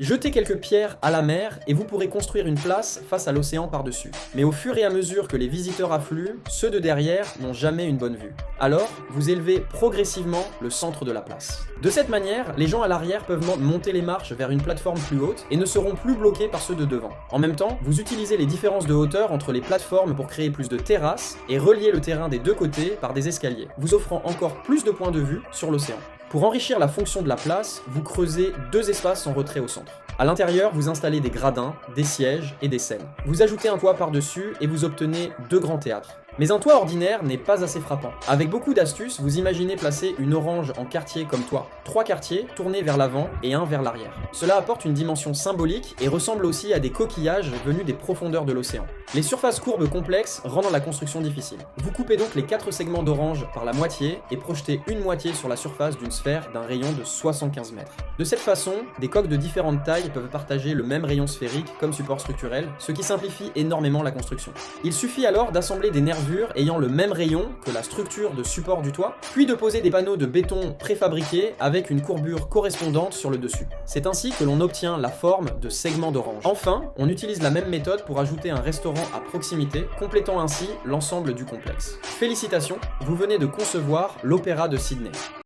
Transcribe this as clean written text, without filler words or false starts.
Jetez quelques pierres à la mer et vous pourrez construire une place face à l'océan par-dessus. Mais au fur et à mesure que les visiteurs affluent, ceux de derrière n'ont jamais une bonne vue. Alors, vous élevez progressivement le centre de la place. De cette manière, les gens à l'arrière peuvent monter les marches vers une plateforme plus haute et ne seront plus bloqués par ceux de devant. En même temps, vous utilisez les différences de hauteur entre les plateformes pour créer plus de terrasses et relier le terrain des deux côtés par des escaliers, vous offrant encore plus de points de vue sur l'océan. Pour enrichir la fonction de la place, vous creusez deux espaces en retrait au centre. À l'intérieur, vous installez des gradins, des sièges et des scènes. Vous ajoutez un toit par-dessus et vous obtenez deux grands théâtres. Mais un toit ordinaire n'est pas assez frappant. Avec beaucoup d'astuces, vous imaginez placer une orange en quartier comme toit. 3 quartiers tournés vers l'avant et un vers l'arrière. Cela apporte une dimension symbolique et ressemble aussi à des coquillages venus des profondeurs de l'océan. Les surfaces courbes complexes rendent la construction difficile. Vous coupez donc les 4 segments d'orange par la moitié et projetez une moitié sur la surface d'une sphère d'un rayon de 75 mètres. De cette façon, des coques de différentes tailles peuvent partager le même rayon sphérique comme support structurel, ce qui simplifie énormément la construction. Il suffit alors d'assembler des nervures ayant le même rayon que la structure de support du toit, puis de poser des panneaux de béton préfabriqués avec une courbure correspondante sur le dessus. C'est ainsi que l'on obtient la forme de segments d'orange. Enfin, on utilise la même méthode pour ajouter un restaurant à proximité, complétant ainsi l'ensemble du complexe. Félicitations, vous venez de concevoir l'Opéra de Sydney.